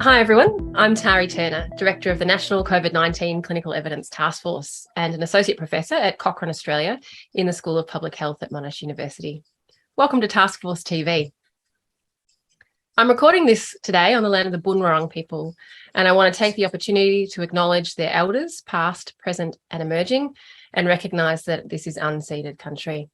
Hi everyone, I'm Tari Turner, Director of the National COVID-19 Clinical Evidence Task Force and an Associate Professor at Cochrane, Australia in the School of Public Health at Monash University. Welcome to TaskforceTV. I'm recording this today on the land of the Bunurong people, and I want to take the opportunity to acknowledge their elders, past, present and emerging, and recognise that this is unceded country.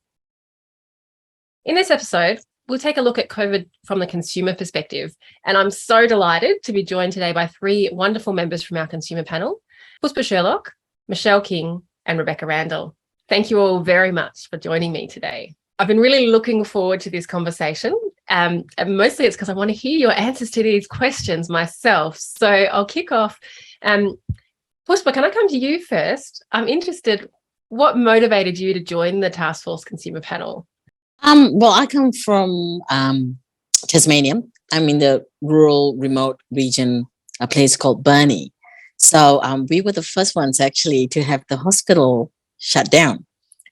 In this episode, we'll take a look at COVID from the consumer perspective, and I'm so delighted to be joined today by three wonderful members from our consumer panel, Puspa Sherlock, Michelle King and Rebecca Randall. Thank you all very much for joining me today. I've been really looking forward to this conversation, and mostly it's because I want to hear your answers to these questions myself. So I'll kick off. Puspa, can I come to you first? I'm interested, what motivated you to join the Task Force Consumer Panel? Well, I come from Tasmania. I'm in the rural, remote region, a place called Burnie. So we were the first ones actually to have the hospital shut down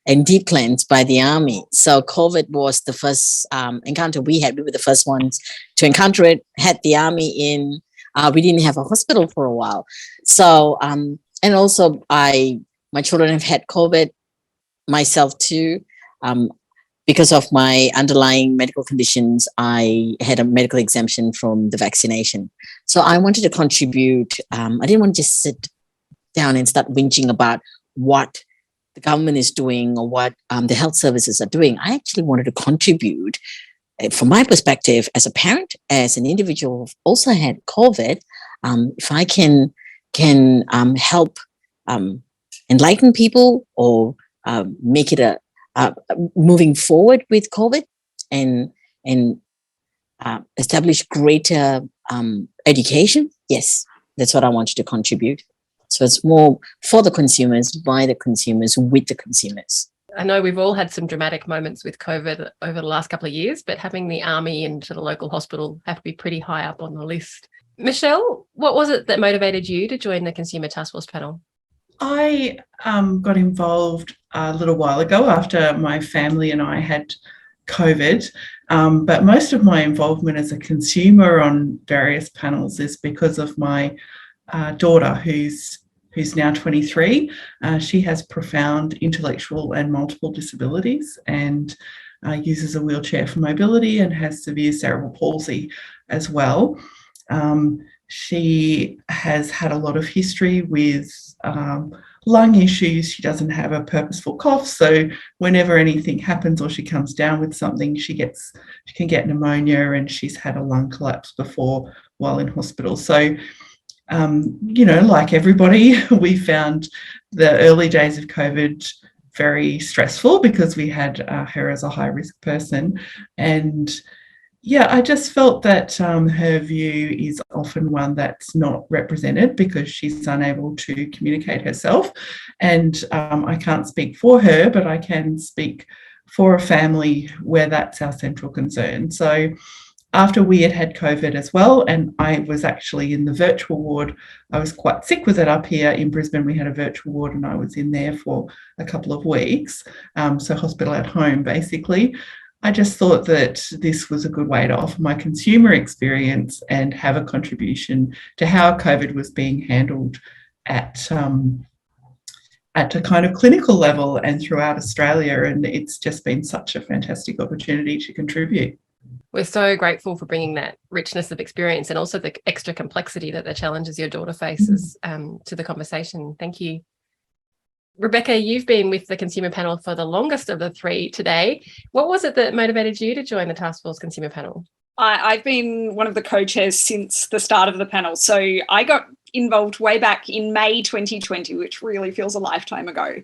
and decleansed by the army. So COVID was the first encounter we had. We were the first ones to encounter it, had the army in. We didn't have a hospital for a while. So, and also my children have had COVID, myself too. Because of my underlying medical conditions, I had a medical exemption from the vaccination. So I wanted to contribute. I didn't want to just sit down and start whinging about what the government is doing or what the health services are doing. I actually wanted to contribute, from my perspective, as a parent, as an individual who also had COVID, if I can help enlighten people or make it moving forward with COVID and establish greater education. Yes, that's what I wanted to contribute. So it's more for the consumers, by the consumers, with the consumers. I know we've all had some dramatic moments with COVID over the last couple of years, but having the army into the local hospital have to be pretty high up on the list. Michelle, what was it that motivated you to join the Consumer Task Force panel? I got involved a little while ago after my family and I had COVID, but most of my involvement as a consumer on various panels is because of my daughter who's now 23. She has profound intellectual and multiple disabilities and uses a wheelchair for mobility and has severe cerebral palsy as well. She has had a lot of history with lung issues. She doesn't have a purposeful cough, so whenever anything happens or she comes down with something, she can get pneumonia, and she's had a lung collapse before while in hospital. So, like everybody, we found the early days of COVID very stressful because we had her as a high-risk person. And yeah, I just felt that her view is often one that's not represented because she's unable to communicate herself. And I can't speak for her, but I can speak for a family where that's our central concern. So after we had COVID as well, and I was actually in the virtual ward, I was quite sick with it up here in Brisbane. We had a virtual ward and I was in there for a couple of weeks. So hospital at home, basically. I just thought that this was a good way to offer my consumer experience and have a contribution to how COVID was being handled at a kind of clinical level and throughout Australia. And it's just been such a fantastic opportunity to contribute. We're so grateful for bringing that richness of experience and also the extra complexity that the challenges your daughter faces to the conversation. Thank you. Rebecca, you've been with the consumer panel for the longest of the three today. What was it that motivated you to join the Task Force Consumer Panel? I've been one of the co-chairs since the start of the panel. So I got involved way back in May 2020, which really feels a lifetime ago.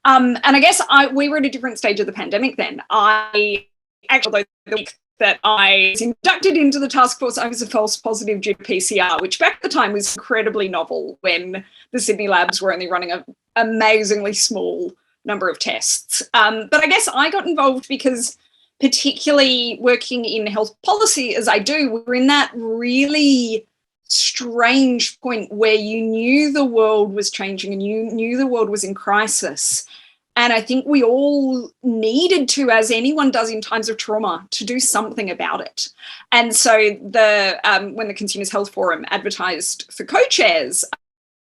And I guess we were at a different stage of the pandemic then. I actually, the week that I was inducted into the task force, I was a false positive due to PCR, which back at the time was incredibly novel when the Sydney labs were only running an amazingly small number of tests. But I guess I got involved because, particularly working in health policy as I do, we're in that really strange point where you knew the world was changing and you knew the world was in crisis. And I think we all needed to, as anyone does in times of trauma, to do something about it. And so when the Consumers Health Forum advertised for co-chairs,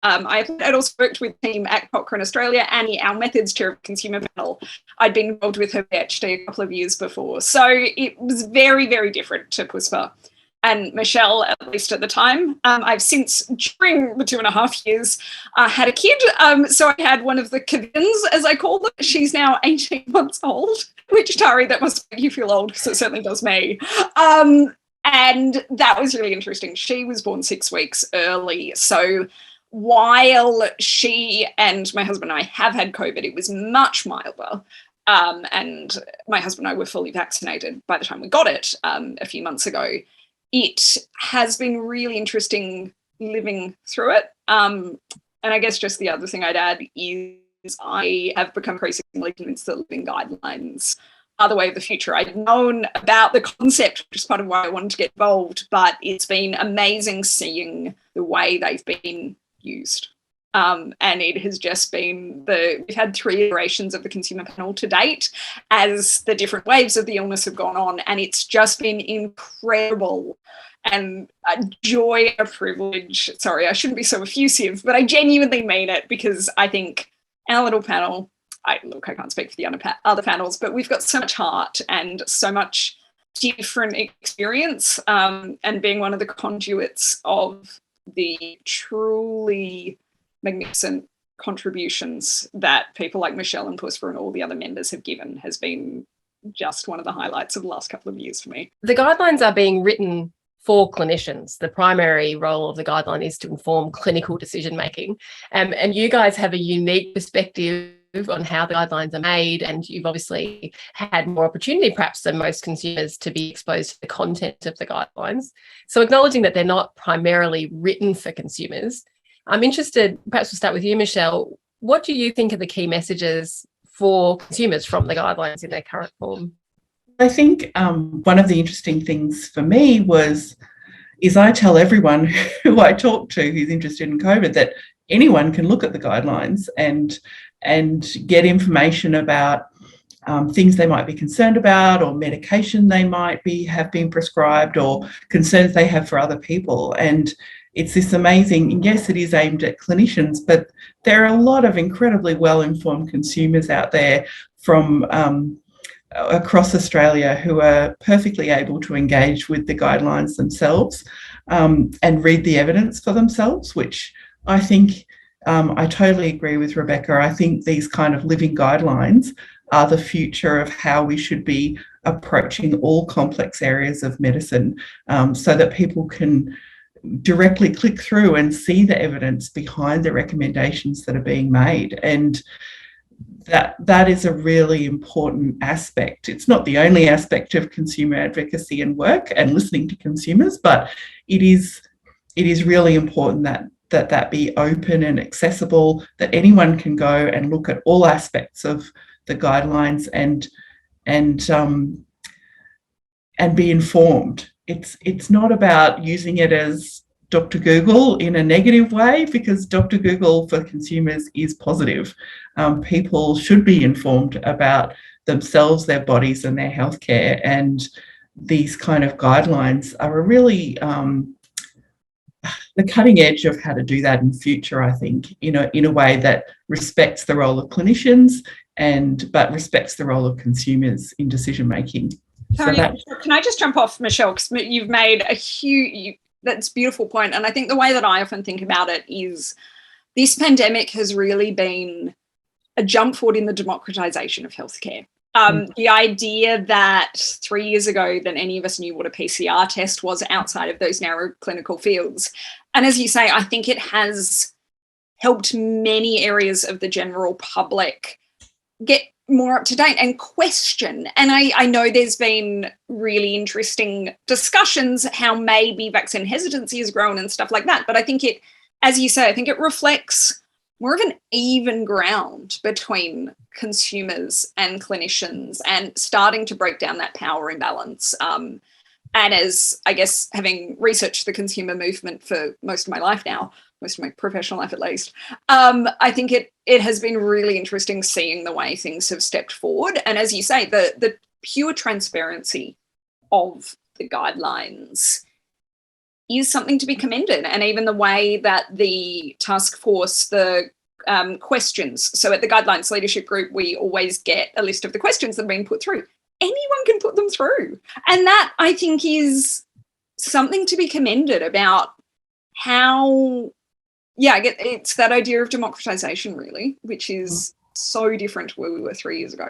I had also worked with the team at Cochrane Australia, Annie, our methods chair of consumer panel. I'd been involved with her PhD a couple of years before. So it was very, very different to Puspa and Michelle, at least at the time. I've since, during the 2.5 years, had a kid. So I had one of the Kevins, as I call them. She's now 18 months old, which, Tari, that must make you feel old, because it certainly does me. And that was really interesting. She was born 6 weeks early. So while she and my husband and I have had COVID, it was much milder. And my husband and I were fully vaccinated by the time we got it a few months ago. It has been really interesting living through it. And I guess just the other thing I'd add is I have become increasingly convinced that living guidelines are the way of the future. I'd known about the concept, which is part of why I wanted to get involved, but it's been amazing seeing the way they've been used. And it has just been we've had 3 iterations of the consumer panel to date as the different waves of the illness have gone on. And it's just been incredible and a joy, a privilege. Sorry, I shouldn't be so effusive, but I genuinely mean it, because I think our little panel, I can't speak for the other panels, but we've got so much heart and so much different experience, and being one of the conduits of the truly magnificent contributions that people like Michelle and Puspa and all the other members have given has been just one of the highlights of the last couple of years for me. The guidelines are being written for clinicians. The primary role of the guideline is to inform clinical decision making. And you guys have a unique perspective on how the guidelines are made, and you've obviously had more opportunity perhaps than most consumers to be exposed to the content of the guidelines. So acknowledging that they're not primarily written for consumers, I'm interested, perhaps we'll start with you, Michelle. What do you think are the key messages for consumers from the guidelines in their current form? I think one of the interesting things for me is I tell everyone who I talk to who's interested in COVID that anyone can look at the guidelines and get information about things they might be concerned about, or medication they might have been prescribed, or concerns they have for other people. And it's this amazing, and yes, it is aimed at clinicians, but there are a lot of incredibly well-informed consumers out there from across Australia who are perfectly able to engage with the guidelines themselves and read the evidence for themselves, which I think I totally agree with Rebecca. I think these kind of living guidelines are the future of how we should be approaching all complex areas of medicine, so that people can directly click through and see the evidence behind the recommendations that are being made. And that is a really important aspect. It's not the only aspect of consumer advocacy and work and listening to consumers, but it is really important that be open and accessible, that anyone can go and look at all aspects of the guidelines and be informed. It's not about using it as Dr. Google in a negative way, because Dr. Google for consumers is positive. People should be informed about themselves, their bodies and their healthcare, and these kind of guidelines are a really the cutting edge of how to do that in future, I think, in a way that respects the role of clinicians but respects the role of consumers in decision making. Tony, can I just jump off, Michelle, because you've made that's a beautiful point. And I think the way that I often think about it is this pandemic has really been a jump forward in the democratization of healthcare. The idea that 3 years ago that any of us knew what a PCR test was outside of those narrow clinical fields. And as you say, I think it has helped many areas of the general public get more up to date and question. And I know there's been really interesting discussions how maybe vaccine hesitancy has grown and stuff like that. But I think it, as you say, I think it reflects more of an even ground between consumers and clinicians and starting to break down that power imbalance. And as, I guess, having researched the consumer movement for most of my life now, most of my professional life at least, I think it has been really interesting seeing the way things have stepped forward. And as you say, the pure transparency of the guidelines is something to be commended. And even the way that the task force, the questions, so at the Guidelines Leadership Group, we always get a list of the questions that have been put through. Anyone can put them through. And that, I think, is something to be commended about how, it's that idea of democratization, really, which is so different to where we were 3 years ago.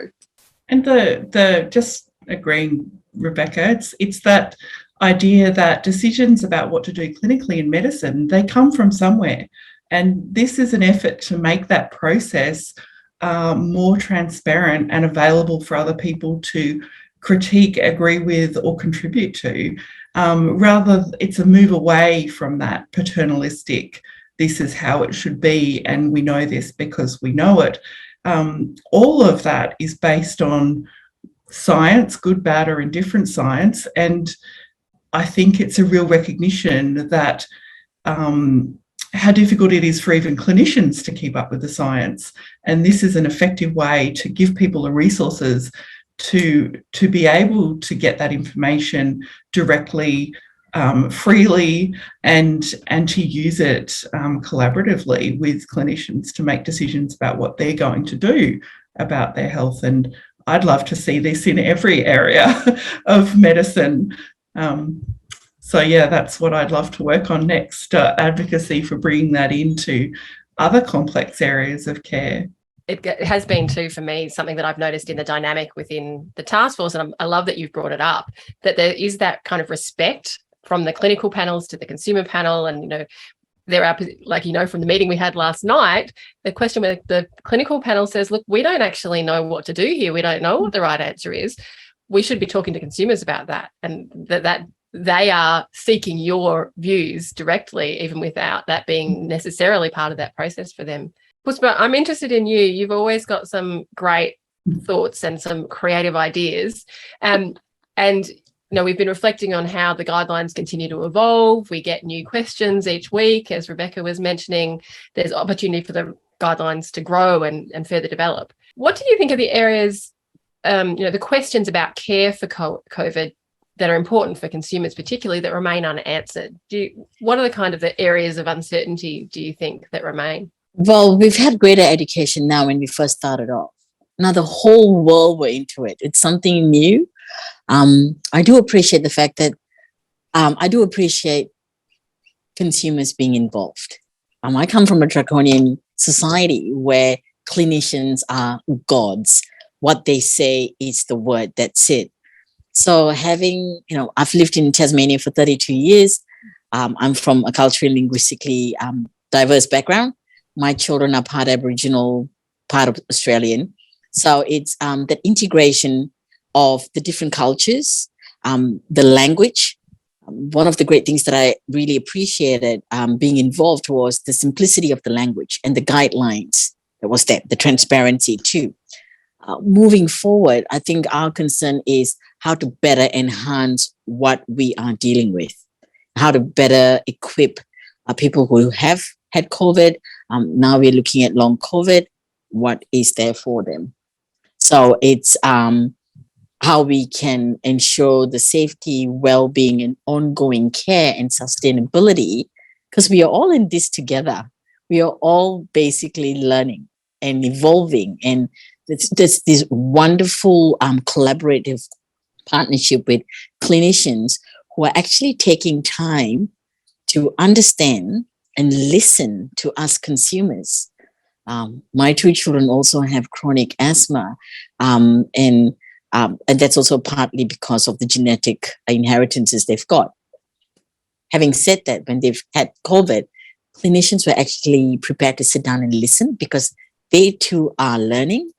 And the just agreeing, Rebecca, it's that idea that decisions about what to do clinically in medicine, they come from somewhere. And this is an effort to make that process more transparent and available for other people to critique, agree with, or contribute to. Rather, it's a move away from that paternalistic, this is how it should be, and we know this because we know it. All of that is based on science, good, bad, or indifferent science. And I think it's a real recognition that how difficult it is for even clinicians to keep up with the science. And this is an effective way to give people the resources to be able to get that information directly, freely, and to use it collaboratively with clinicians to make decisions about what they're going to do about their health. And I'd love to see this in every area of medicine. So that's what I'd love to work on next, advocacy for bringing that into other complex areas of care. It has been too, for me, something that I've noticed in the dynamic within the task force, and I love that you've brought it up, that there is that kind of respect from the clinical panels to the consumer panel. And, there are, like, from the meeting we had last night, the question where the clinical panel says, look, we don't actually know what to do here. We don't know what the right answer is. We should be talking to consumers about that, and that they are seeking your views directly, even without that being necessarily part of that process for them. Puspa, I'm interested in you. You've always got some great thoughts and some creative ideas. And we've been reflecting on how the guidelines continue to evolve. We get new questions each week. As Rebecca was mentioning, there's opportunity for the guidelines to grow and further develop. What do you think of the areas, the questions about care for COVID that are important for consumers, particularly, that remain unanswered? What are the kind of the areas of uncertainty do you think that remain? Well, we've had greater education now when we first started off. Now the whole world were into it. It's something new. I do appreciate the fact that I do appreciate consumers being involved. I come from a draconian society where clinicians are gods. What they say is the word, that's it. So having, I've lived in Tasmania for 32 years. I'm from a culturally, linguistically diverse background. My children are part Aboriginal, part of Australian. So it's that integration of the different cultures, the language. One of the great things that I really appreciated being involved was the simplicity of the language and the guidelines. There was the transparency too. Moving forward, I think our concern is how to better enhance what we are dealing with, how to better equip people who have had COVID. Now we're looking at long COVID. What is there for them? So it's how we can ensure the safety, well-being, and ongoing care and sustainability, because we are all in this together. We are all basically learning and evolving, and there's this wonderful collaborative partnership with clinicians who are actually taking time to understand and listen to us consumers. My two children also have chronic asthma, and that's also partly because of the genetic inheritances they've got. Having said that, when they've had COVID, clinicians were actually prepared to sit down and listen because they too are learning.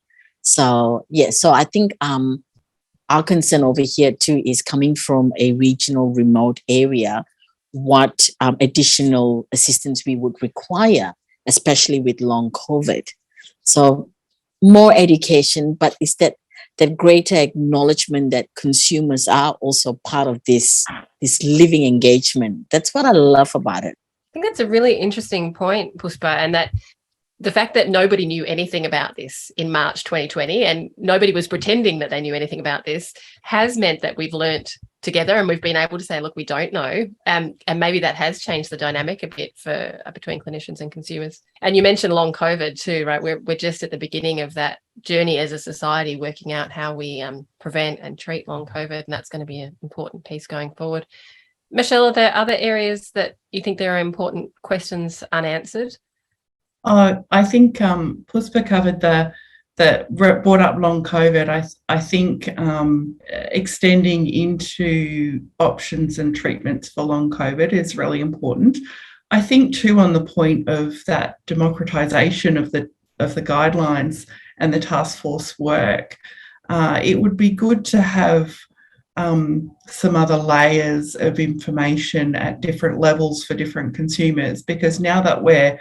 So I think our concern over here too is coming from a regional remote area, what additional assistance we would require, especially with long COVID. So more education, but is that greater acknowledgement that consumers are also part of this living engagement. That's what I love about it. think that's a really interesting point, Puspa, and that the fact that nobody knew anything about this in March 2020 and nobody was pretending that they knew anything about this has meant that we've learnt together and we've been able to say, look, we don't know. And maybe that has changed the dynamic a bit for between clinicians and consumers. And you mentioned long COVID too, right? We're just at the beginning of that journey as a society, working out how we prevent and treat long COVID. And that's going to be an important piece going forward. Michelle, are there other areas that you think there are important questions unanswered? I think Puspa covered brought up long COVID. I think extending into options and treatments for long COVID is really important. I think too, on the point of that democratisation of the guidelines and the task force work, it would be good to have some other layers of information at different levels for different consumers, because now that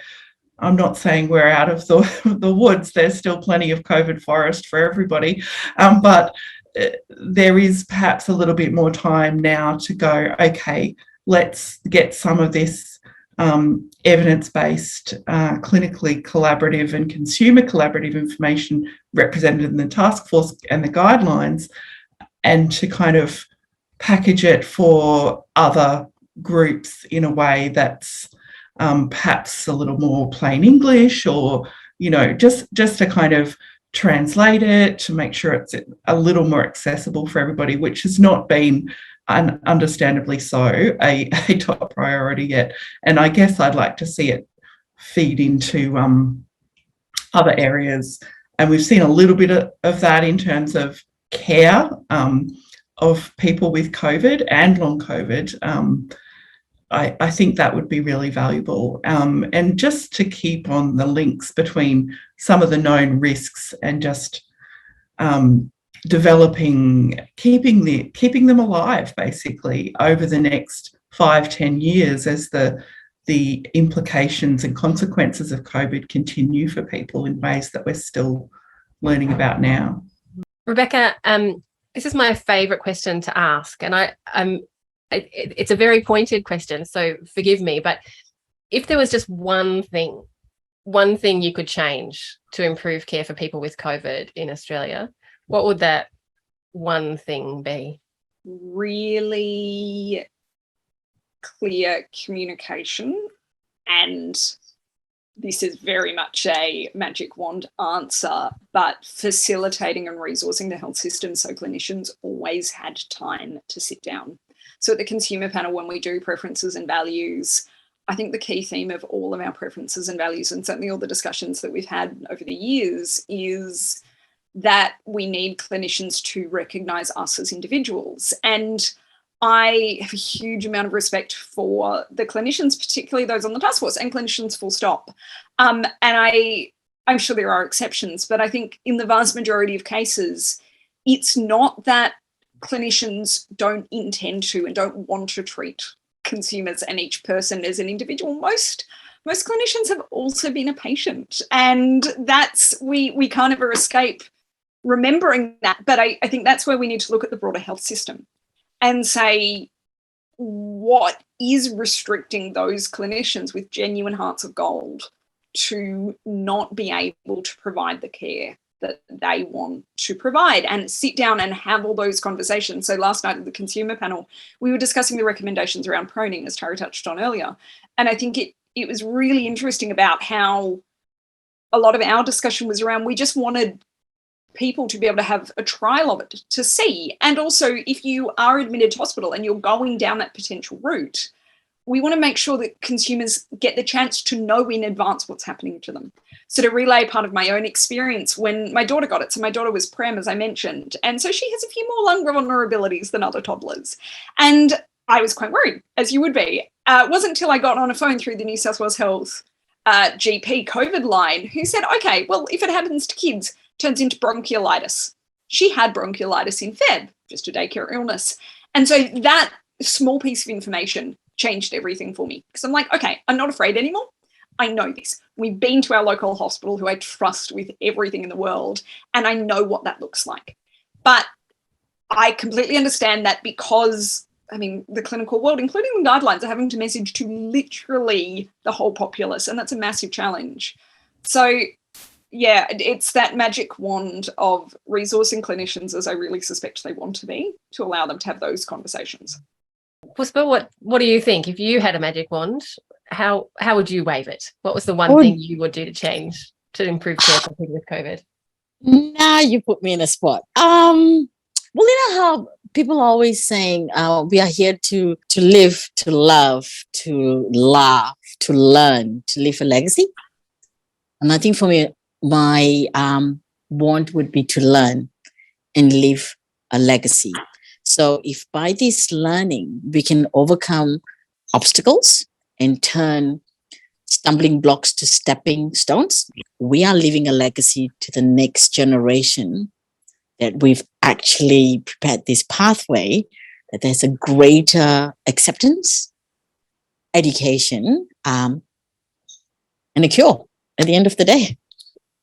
I'm not saying we're out of the woods, there's still plenty of COVID forest for everybody, but there is perhaps a little bit more time now to go, okay, let's get some of this evidence-based, clinically collaborative and consumer collaborative information represented in the task force and the guidelines, and to kind of package it for other groups in a way that's perhaps a little more plain English, or, just to kind of translate it to make sure it's a little more accessible for everybody, which has not been, understandably so, a top priority yet. And I guess I'd like to see it feed into other areas. And we've seen a little bit of that in terms of care of people with COVID and long COVID. I think that would be really valuable. And just to keep on the links between some of the known risks and just keeping them alive, basically, over the next 5-10 years as the implications and consequences of COVID continue for people in ways that we're still learning about now. Rebecca, this is my favourite question to ask, and it's a very pointed question, so forgive me, but if there was just one thing you could change to improve care for people with COVID in Australia, what would that one thing be? Really clear communication, and this is very much a magic wand answer, but facilitating and resourcing the health system so clinicians always had time to sit down. So at the consumer panel, when we do preferences and values, I think the key theme of all of our preferences and values, and certainly all the discussions that we've had over the years, is that we need clinicians to recognise us as individuals. And I have a huge amount of respect for the clinicians, particularly those on the task force, and clinicians full stop. And I'm sure there are exceptions, but I think in the vast majority of cases, it's not that clinicians don't intend to and don't want to treat consumers and each person as an individual. Most clinicians have also been a patient, and we can't ever escape remembering that. But I think that's where we need to look at the broader health system and say, what is restricting those clinicians with genuine hearts of gold to not be able to provide the care that they want to provide, and sit down and have all those conversations. So last night at the consumer panel, we were discussing the recommendations around proning, as Tari touched on earlier. And I think it was really interesting about how a lot of our discussion was around, we just wanted people to be able to have a trial of it to see. And also, if you are admitted to hospital and you're going down that potential route, we want to make sure that consumers get the chance to know in advance what's happening to them. So to relay part of my own experience when my daughter got it. So my daughter was prem, as I mentioned. And so she has a few more lung vulnerabilities than other toddlers. And I was quite worried, as you would be. It wasn't until I got on a phone through the New South Wales Health GP COVID line who said, okay, well, if it happens to kids, it turns into bronchiolitis. She had bronchiolitis in Feb, just a daycare illness. And so that small piece of information changed everything for me, because I'm like, okay, I'm not afraid anymore. I know this. We've been to our local hospital, who I trust with everything in the world, and I know what that looks like. But I completely understand that because the clinical world, including the guidelines, are having to message to literally the whole populace, and that's a massive challenge. So, yeah, it's that magic wand of resourcing clinicians, as I really suspect they want to be, to allow them to have those conversations. Puspa, what do you think? If you had a magic wand, how would you wave it? What was the one thing you would do to change to improve care for people with COVID? Now you put me in a spot. Well, you know how people are always saying we are here to live, to love, to laugh, to learn, to leave a legacy. And I think for me, my want would be to learn and leave a legacy. So if by this learning we can overcome obstacles and turn stumbling blocks to stepping stones, we are leaving a legacy to the next generation that we've actually prepared this pathway, that there's a greater acceptance, education, and a cure at the end of the day.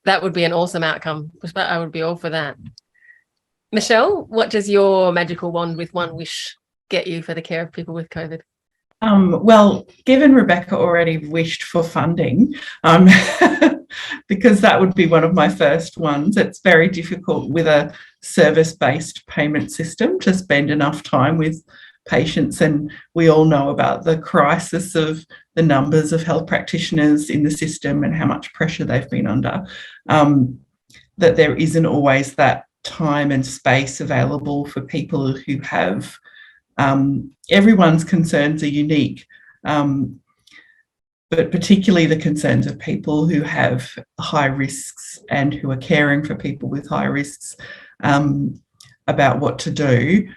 That would be an awesome outcome. I would be all for that. Michelle, what does your magical wand with one wish get you for the care of people with COVID? Well, given Rebecca already wished for funding, because that would be one of my first ones, it's very difficult with a service-based payment system to spend enough time with patients, and we all know about the crisis of the numbers of health practitioners in the system and how much pressure they've been under, that there isn't always that time and space available for people who have everyone's concerns are unique, but particularly the concerns of people who have high risks and who are caring for people with high risks, about what to do.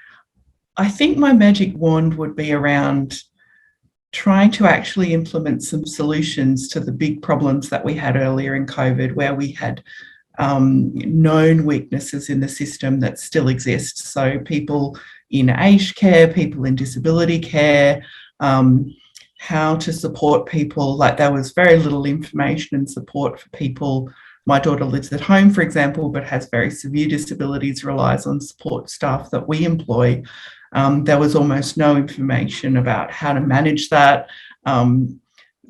I think my magic wand would be around trying to actually implement some solutions to the big problems that we had earlier in COVID, where we had known weaknesses in the system that still exist. So people in aged care, people in disability care, how to support people. Like, there was very little information and support for people. My daughter lives at home, for example, but has very severe disabilities, relies on support staff that we employ. There was almost no information about how to manage that,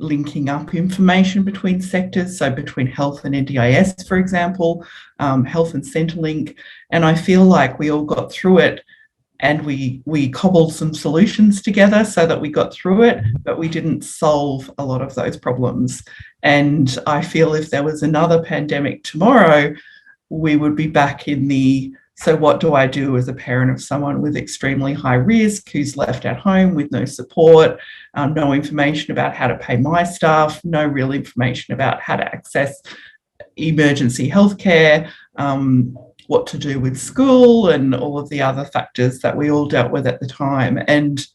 linking up information between sectors, so between health and NDIS, for example, health and Centrelink. And I feel like we all got through it, and we cobbled some solutions together so that we got through it, but we didn't solve a lot of those problems. And I feel if there was another pandemic tomorrow, we would be back in the, so what do I do as a parent of someone with extremely high risk who's left at home with no support, no information about how to pay my staff, no real information about how to access emergency healthcare, what to do with school, and all of the other factors that we all dealt with at the time. And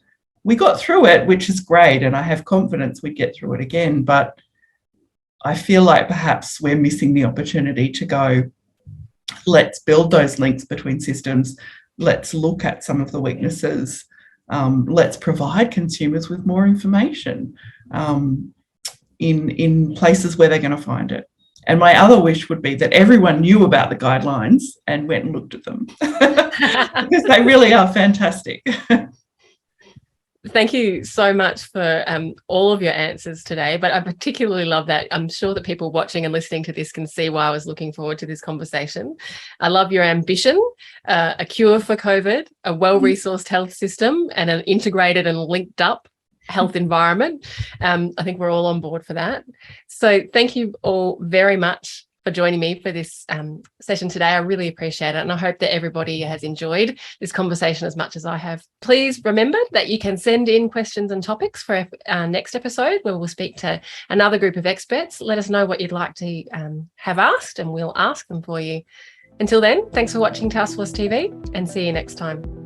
we got through it, which is great, and I have confidence we'd get through it again. But I feel like perhaps we're missing the opportunity to go, let's build those links between systems, let's look at some of the weaknesses, let's provide consumers with more information in places where they're going to find it. And my other wish would be that everyone knew about the guidelines and went and looked at them, because they really are fantastic. Thank you so much for all of your answers today, but I particularly love that. I'm sure that people watching and listening to this can see why I was looking forward to this conversation. I love your ambition, a cure for COVID, a well-resourced health system, and an integrated and linked up health environment. I think we're all on board for that. So thank you all very much for joining me for this session today. I really appreciate it, and I hope that everybody has enjoyed this conversation as much as I have. Please remember that you can send in questions and topics for our next episode, where we'll speak to another group of experts. Let us know what you'd like to have asked, and we'll ask them for you. Until then, thanks for watching Taskforce TV, and see you next time.